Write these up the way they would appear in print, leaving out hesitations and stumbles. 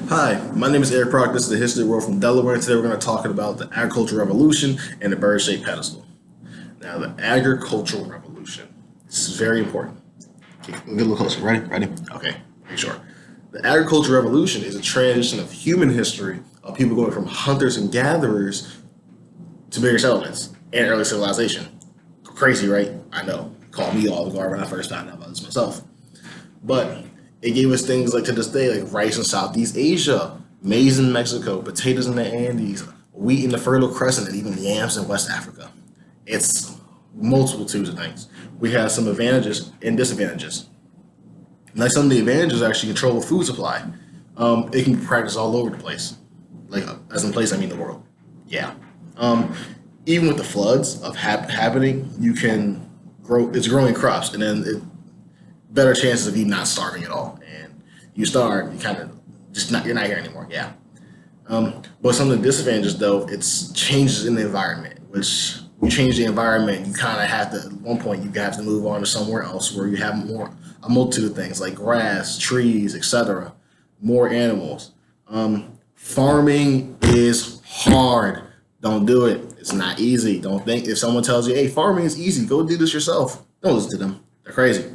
Hi, my name is Erik Proctor. This is the History of the World from Delaware. And today we're going to talk about the agricultural revolution and the bird-shaped pedestal. Now, the agricultural revolution. This is very important. Okay, get a little closer. Ready? Okay, make sure. The agricultural revolution is a transition of human history of people going from hunters and gatherers to bigger settlements and early civilization. Crazy, right? I know. Called me all the guard when I first found out about this myself. But it gave us things like to this day, like rice in Southeast Asia, maize in Mexico, potatoes in the Andes, wheat in the Fertile Crescent, and even yams in West Africa. It's multitudes of things. We have some advantages and disadvantages. Like some of the advantages are actually control of food supply. It can be practiced all over the place. Like as in place, I mean the world. Yeah. Even with the floods of happening, you can grow. It's growing crops, and then better chances of you not starving at all. And you starve, you kind of just not, you're not here anymore. Yeah. But some of the disadvantages though, it's changes in the environment, which you change the environment, you kind of have to, at one point you have to move on to somewhere else where you have a multitude of things like grass, trees, etc., more animals. Farming is hard. Don't do it. It's not easy. Don't think if someone tells you, hey, farming is easy, go do this yourself. Don't listen to them. They're crazy.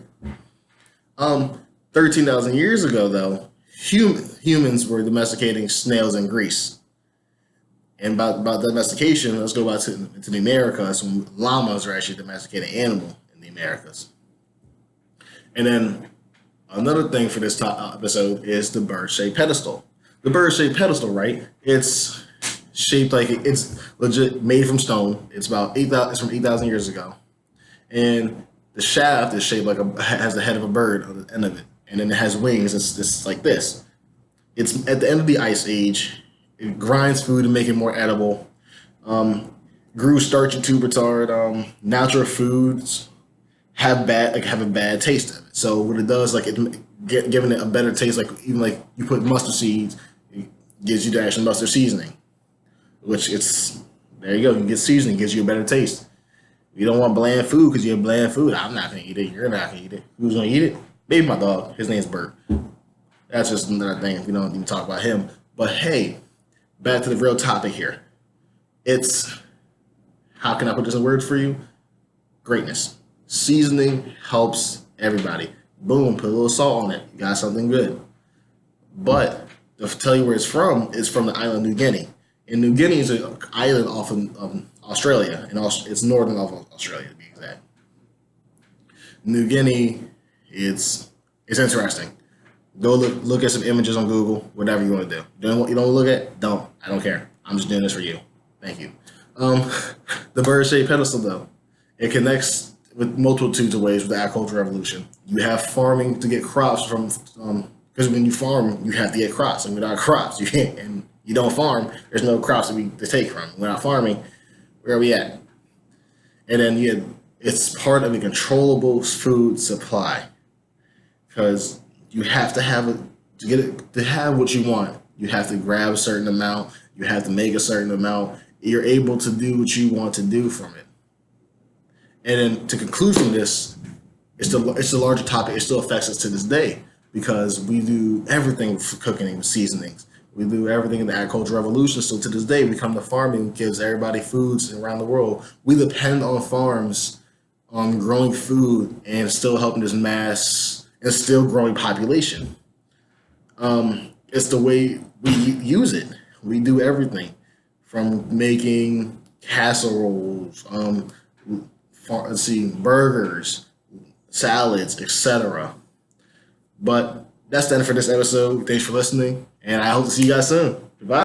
13,000 years ago, though, humans were domesticating snails in Greece. And about domestication, let's go back to the Americas. When llamas are actually a domesticated animal in the Americas. And then another thing for this episode is the bird-shaped pedestal. The bird-shaped pedestal, right? It's shaped like it's legit made from stone. It's about 8,000. It's from 8,000 years ago, and the shaft is shaped like has the head of a bird on the end of it, and then it has wings. It's like this. It's at the end of the Ice Age. It grinds food to make it more edible. Grew starch and tube retard. Natural foods have a bad taste of it. So what it does, like giving it a better taste. Like even like you put mustard seeds, it gives you the actual mustard seasoning, which there you go. You get seasoning, gives you a better taste. You don't want bland food because you have bland food. I'm not gonna eat it. You're not gonna eat it. Who's gonna eat it? Maybe my dog. His name's Bert. That's just another thing. We don't even talk about him. But hey, back to the real topic here. It's how can I put this in words for you? Greatness. Seasoning helps everybody. Boom, put a little salt on it. You got something good. But to tell you where it's from the island of New Guinea. And New Guinea is an island off of Australia, and it's northern of Australia to be exact. New Guinea, it's interesting. Go look at some images on Google, whatever you want to do. You don't look at, don't. I don't care. I'm just doing this for you. Thank you. The bird-shaped pedestal, though, it connects with multitudes of ways with the agricultural revolution. You have farming to get crops from, because when you farm, you have to get crops, and without crops, you can't. And you don't farm, there's no crops to take from. Without farming, where are we at? And then it's part of a controllable food supply, because you have to have to have what you want. You have to grab a certain amount. You have to make a certain amount. You're able to do what you want to do from it. And then to conclude from this, it's the larger topic. It still affects us to this day because we do everything with cooking and with seasonings. We do everything in the agricultural revolution. So to this day, we come to farming, gives everybody foods around the world. We depend on farms, on growing food, and still helping this mass and still growing population. It's the way we use it. We do everything from making casseroles, burgers, salads, etc. But that's the end for this episode. Thanks for listening, and I hope to see you guys soon. Goodbye.